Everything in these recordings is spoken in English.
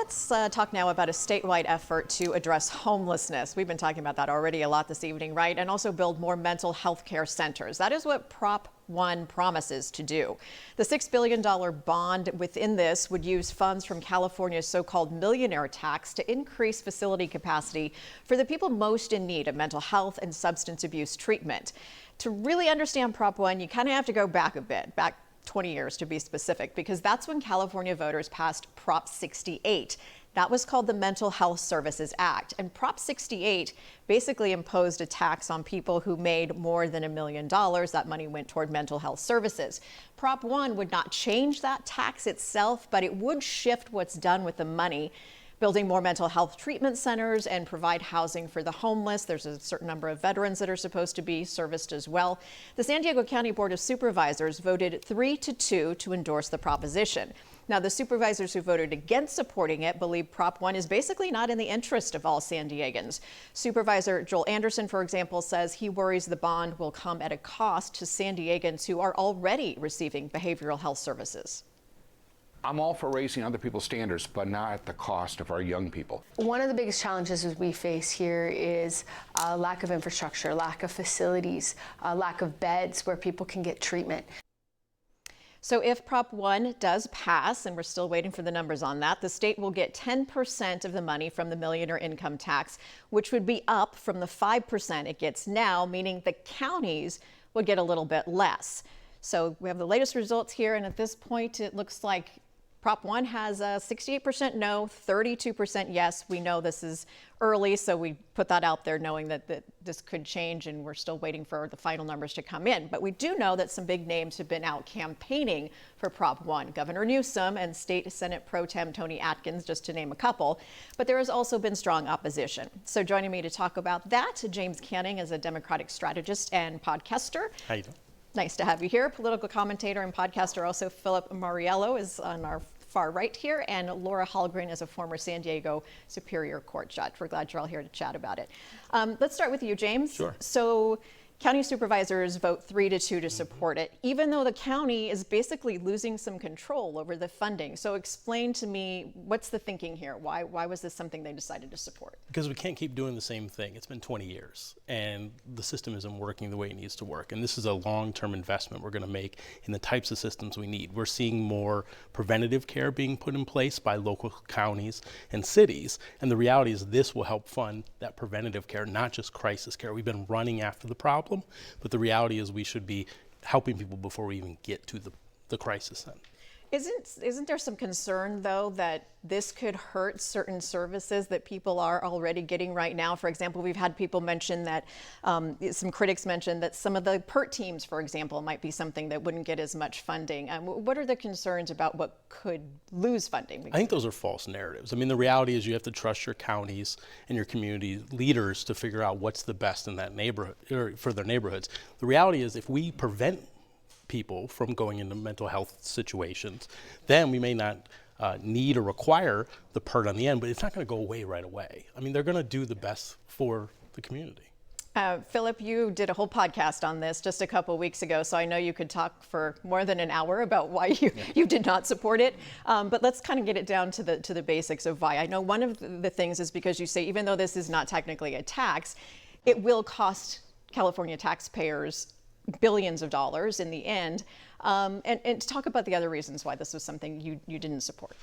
Let's talk now about a statewide effort to address homelessness. We've been talking about that already a lot this evening, right? And also build more mental health care centers. That is what Prop 1 promises to do. The $6 billion bond within this would use funds from California's so-called millionaire tax to increase facility capacity for the people most in need of mental health and substance abuse treatment. To really understand Prop 1, you kind of have to go back a bit, back 20 years to be specific, because that's when California voters passed Prop 68. That was called the Mental Health Services Act. And Prop 68 basically imposed a tax on people who made more than $1 million. That money went toward mental health services. Prop 1 would not change that tax itself, but it would shift what's done with the money, building more mental health treatment centers and provide housing for the homeless. There's a certain number of veterans that are supposed to be serviced as well. The San Diego County Board of Supervisors voted 3-2 to endorse the proposition. Now, the supervisors who voted against supporting it believe Prop 1 is basically not in the interest of all San Diegans. Supervisor Joel Anderson, for example, says he worries the bond will come at a cost to San Diegans who are already receiving behavioral health services. I'm all for raising other people's standards, but not at the cost of our young people. One of the biggest challenges we face here is lack of infrastructure, lack of facilities, lack of beds where people can get treatment. So if Prop 1 does pass, and we're still waiting for the numbers on that, the state will get 10% of the money from the millionaire income tax, which would be up from the 5% it gets now, meaning the counties would get a little bit less. So we have the latest results here, and at this point, it looks like Prop 1 has a 68% no, 32% yes. We know this is early, so we put that out there knowing that this could change, and we're still waiting for the final numbers to come in. But we do know that some big names have been out campaigning for Prop 1. Governor Newsom and State Senate Pro Tem Tony Atkins, just to name a couple. But there has also been strong opposition. So joining me to talk about that, James Canning is a Democratic strategist and podcaster. How you doing? Nice to have you here. Political commentator and podcaster also Philip Mariello is on our far right here, and Laura Hallgren is a former San Diego Superior Court judge. We're glad you're all here to chat about it. Let's start with you, James. Sure. So county supervisors vote 3-2 to support it, even though the county is basically losing some control over the funding. So explain to me, what's the thinking here? Why was this something they decided to support? Because we can't keep doing the same thing. It's been 20 years and the system isn't working the way it needs to work. And this is a long-term investment we're going to make in the types of systems we need. We're seeing more preventative care being put in place by local counties and cities. And the reality is this will help fund that preventative care, not just crisis care. We've been running after the problem, but the reality is we should be helping people before we even get to the crisis then. Isn't there some concern, though, that this could hurt certain services that people are already getting right now? For example, we've had people mention that, some critics mentioned that some of the PERT teams, for example, might be something that wouldn't get as much funding. What are the concerns about what could lose funding? I think those are false narratives. I mean, the reality is you have to trust your counties and your community leaders to figure out what's the best in that neighborhood or for their neighborhoods. The reality is if we prevent people from going into mental health situations, then we may not need or require the PERT on the end, but it's not going to go away right away. I mean, they're going to do the best for the community. Philip, you did a whole podcast on this just a couple weeks ago, so I know you could talk for more than an hour about why you did not support it. But let's kind of get it down to the basics of why. I know one of the things is because you say even though this is not technically a tax, it will cost California taxpayers billions of dollars in the end. And to talk about the other reasons why this was something you didn't support.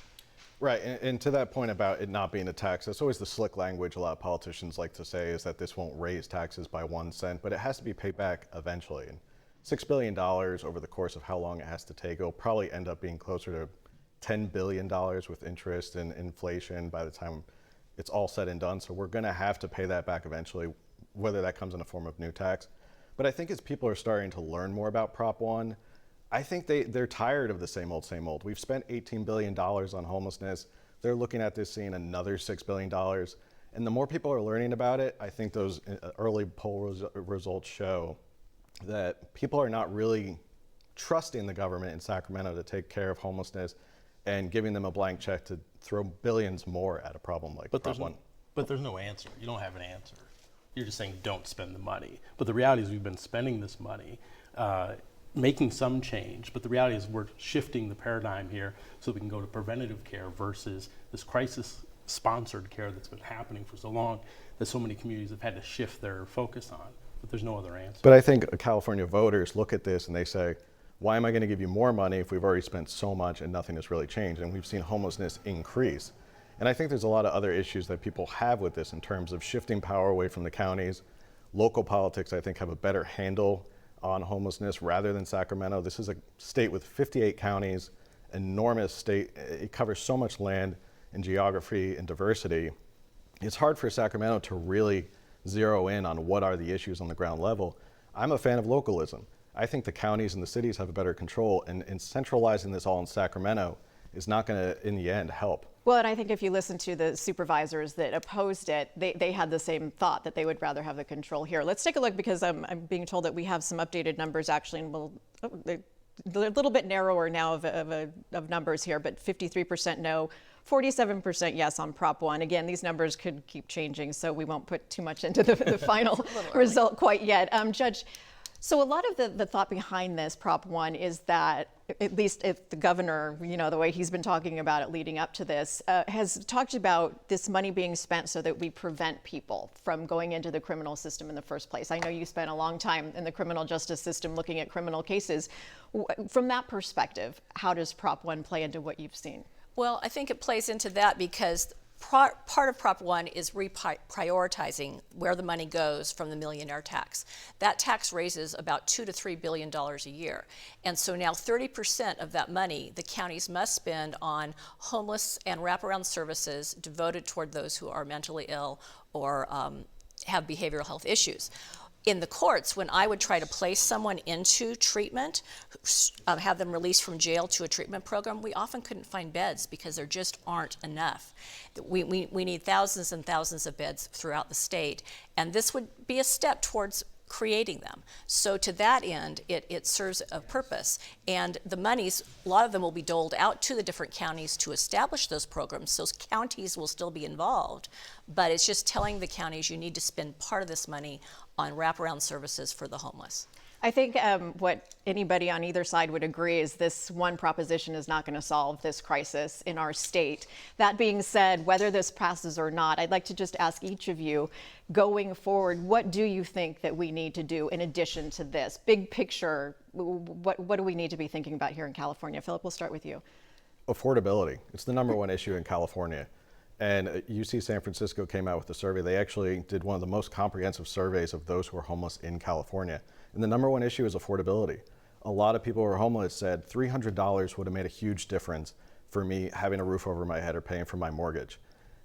Right, and to that point about it not being a tax, that's always the slick language a lot of politicians like to say is that this won't raise taxes by 1 cent, but it has to be paid back eventually. And $6 billion over the course of how long it has to take, it'll probably end up being closer to $10 billion with interest and inflation by the time it's all said and done. So we're gonna have to pay that back eventually, whether that comes in the form of new tax. But I think as people are starting to learn more about Prop 1, I think they're tired of the same old, same old. We've spent $18 billion on homelessness. They're looking at this seeing another $6 billion. And the more people are learning about it, I think those early poll results show that people are not really trusting the government in Sacramento to take care of homelessness and giving them a blank check to throw billions more at a problem like Prop 1. But there's no answer. You don't have an answer. You're just saying don't spend the money. But the reality is we've been spending this money making some change, but the reality is we're shifting the paradigm here so we can go to preventative care versus this crisis-sponsored care that's been happening for so long that so many communities have had to shift their focus on. But there's no other answer. But I think California voters look at this and they say, why am I going to give you more money if we've already spent so much and nothing has really changed? And we've seen homelessness increase. And I think there's a lot of other issues that people have with this in terms of shifting power away from the counties. Local politics, I think, have a better handle on homelessness rather than Sacramento. This is a state with 58 counties, enormous state. It covers so much land and geography and diversity. It's hard for Sacramento to really zero in on what are the issues on the ground level. I'm a fan of localism. I think the counties and the cities have a better control, and centralizing this all in Sacramento is not going to, in the end, help. Well, and I think if you listen to the supervisors that opposed it, they had the same thought, that they would rather have the control here. Let's take a look, because I'm being told that we have some updated numbers actually, and they're a little bit narrower now of numbers here, but 53% no, 47% yes on Prop 1. Again, these numbers could keep changing, so we won't put too much into the final result quite yet. Judge, so a lot of the thought behind this Prop 1 is that, at least if the governor, the way he's been talking about it leading up to this, has talked about this money being spent so that we prevent people from going into the criminal system in the first place. I know you spent a long time in the criminal justice system looking at criminal cases. From that perspective, how does Prop 1 play into what you've seen? Well, I think it plays into that because part of Prop 1 is reprioritizing where the money goes from the millionaire tax. That tax raises about $2 to $3 billion a year. And so now 30% of that money the counties must spend on homeless and wraparound services devoted toward those who are mentally ill or have behavioral health issues. In the courts, when I would try to place someone into treatment, have them released from jail to a treatment program, we often couldn't find beds because there just aren't enough. We need thousands and thousands of beds throughout the state, and this would be a step towards creating them. So to that end, it serves a purpose. And the monies, a lot of them will be doled out to the different counties to establish those programs. Those counties will still be involved, but it's just telling the counties you need to spend part of this money on wraparound services for the homeless. I think what anybody on either side would agree is this one proposition is not going to solve this crisis in our state. That being said, whether this passes or not, I'd like to just ask each of you, going forward, what do you think that we need to do in addition to this? Big picture, what do we need to be thinking about here in California? Philip, we'll start with you. Affordability. It's the #1 issue in California. And UC San Francisco came out with a survey. They actually did one of the most comprehensive surveys of those who are homeless in California. And the #1 issue is affordability. A lot of people who are homeless said $300 would have made a huge difference for me having a roof over my head or paying for my mortgage.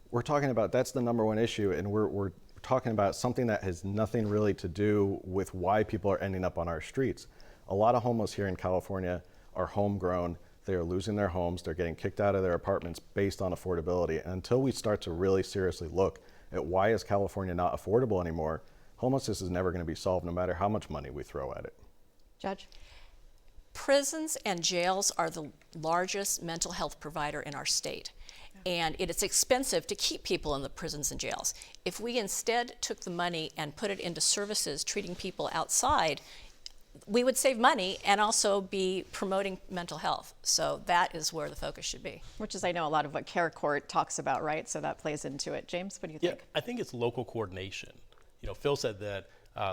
We're talking about, that's the #1 issue, and we're talking about something that has nothing really to do with why people are ending up on our streets. A lot of homeless here in California are homegrown. They are losing their homes. They're getting kicked out of their apartments based on affordability. And until we start to really seriously look at why is California not affordable anymore, homelessness is never going to be solved no matter how much money we throw at it. Judge? Prisons and jails are the largest mental health provider in our state. And it is expensive to keep people in the prisons and jails. If we instead took the money and put it into services treating people outside, we would save money and also be promoting mental health. So that is where the focus should be. Which is, I know, a lot of what Care Court talks about, right? So that plays into it. James, what do you think? Yeah, I think it's local coordination. Phil said that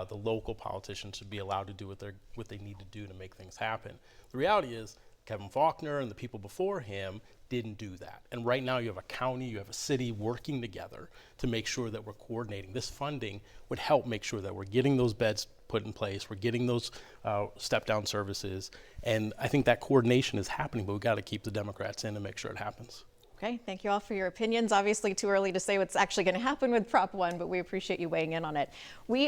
the local politicians should be allowed to do what they need to do to make things happen. The reality is Kevin Faulkner and the people before him didn't do that. And right now you have a county, you have a city working together to make sure that we're coordinating. This funding would help make sure that we're getting those beds put in place, we're getting those step-down services, and I think that coordination is happening, but we've got to keep the Democrats in to make sure it happens. Okay, thank you all for your opinions. Obviously too early to say what's actually going to happen with Prop 1, but we appreciate you weighing in on it. We